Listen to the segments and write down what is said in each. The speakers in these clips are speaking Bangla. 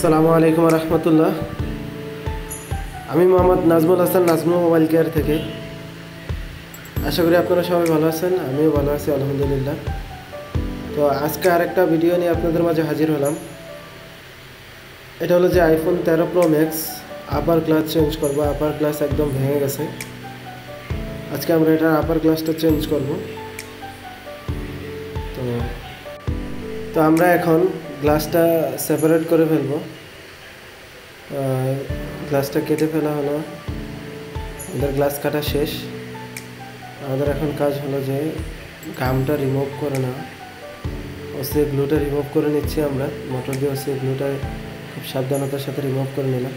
আসসালামু আলাইকুম রহমতুল্লাহ। আমি মোহাম্মদ নাজমুল হাসান, নাজমুল মোবাইল কেয়ার থেকে। আশা করি আপনারা সবাই ভালো আছেন, আমিও ভালো আছি আলহামদুলিল্লাহ। তো আজকে আরেকটা ভিডিও নিয়ে আপনাদের মাঝে হাজির হলাম। এটা হলো যে আইফোন 13 প্রো ম্যাক্স আপার গ্লাস চেঞ্জ করব। আপার গ্লাস একদম ভেঙে গেছে। আজকে আমরা এটার আপার গ্লাসটা চেঞ্জ করব। তো আমরা এখন গ্লাসটা সেপারেট করে ফেলবো। গ্লাসটা কেটে ফেলা হলো, আমাদের গ্লাস কাটা শেষ। আমাদের এখন কাজ হলো যে গামটা রিমুভ করে না, ওসি গ্লুটা রিমুভ করে নিচ্ছি আমরা। মোটর দিয়ে ওসি গ্লুটা খুব সাবধানতার সাথে রিমুভ করে নিলাম।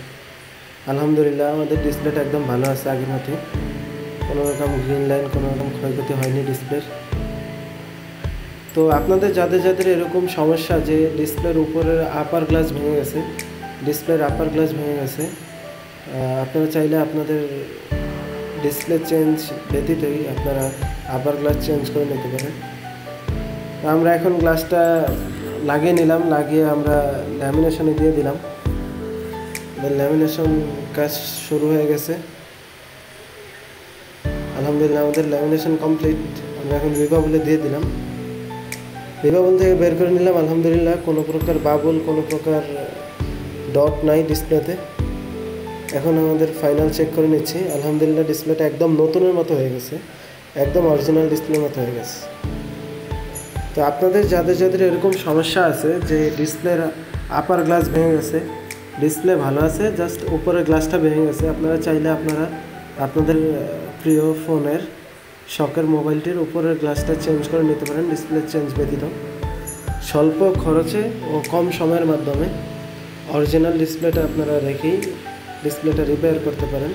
আলহামদুলিল্লাহ আমাদের ডিসপ্লেটা একদম ভালো আছে আগের মতোই, কোনো রকম গ্রিন লাইন, কোনো রকম ক্ষয়ক্ষতি হয়নি ডিসপ্লের। তো আপনাদের যাদের যাদের এরকম সমস্যা যে ডিসপ্লের উপরের আপার গ্লাস ভেঙে গেছে, ডিসপ্লের আপার গ্লাস ভেঙে গেছে, আপনারা চাইলে আপনাদের ডিসপ্লে চেঞ্জ ব্যতীতই আপনারা আপার গ্লাস চেঞ্জ করে নিতে পারেন। আমরা এখন গ্লাসটা লাগিয়ে নিলাম, লাগিয়ে আমরা ল্যামিনেশনে দিয়ে দিলাম। ল্যামিনেশন কাজ শুরু হয়ে গেছে আলহামদুলিল্লাহ। আমাদের ল্যামিনেশন কমপ্লিট। আমরা এখন রিভাবলে দিয়ে দিলাম, রিভাবল থেকে বের করে নিলাম। আলহামদুলিল্লাহ কোনো প্রকার বাবল, কোনো প্রকার ডট নাই ডিসপ্লেতে। এখন আমাদের ফাইনাল চেক করে নিচ্ছি। আলহামদুলিল্লাহ ডিসপ্লেটা একদম নতুনের মতো হয়ে গেছে, একদম অরিজিনাল ডিসপ্লের মতো হয়ে গেছে। তো আপনাদের যাদের যাদের এরকম সমস্যা আছে যে ডিসপ্লের আপার গ্লাস ভেঙে গেছে, ডিসপ্লে ভালো আছে, জাস্ট উপরের গ্লাসটা ভেঙে গেছে, আপনারা চাইলে আপনারা আপনাদের প্রিয় ফোনের শখের মোবাইলটির উপরের গ্লাসটা চেঞ্জ করে নিতে পারেন ডিসপ্লে চেঞ্জ ব্যতীত। স্বল্প খরচে ও কম সময়ের মাধ্যমে অরিজিনাল ডিসপ্লেটা আপনারা রেখেই ডিসপ্লেটা রিপেয়ার করতে পারেন,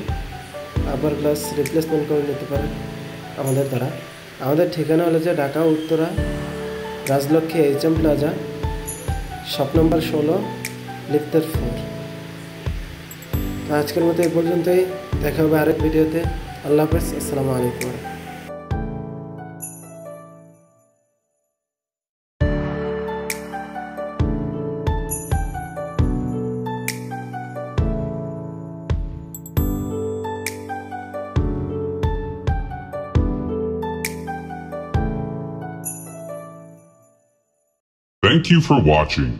আপার গ্লাস রিপ্লেসমেন্ট করে নিতে পারেন আমাদের দ্বারা। আমাদের ঠিকানা হলো যে Dhaka Uttara Rajlakshmi HM plaza, shop number 16, লিফটের 4। তো আজকের মতো এই পর্যন্তই, দেখা হবে আরেক ভিডিওতে। আল্লাহ হাফেজ, আসসালামু আলাইকুম। Thank you for watching.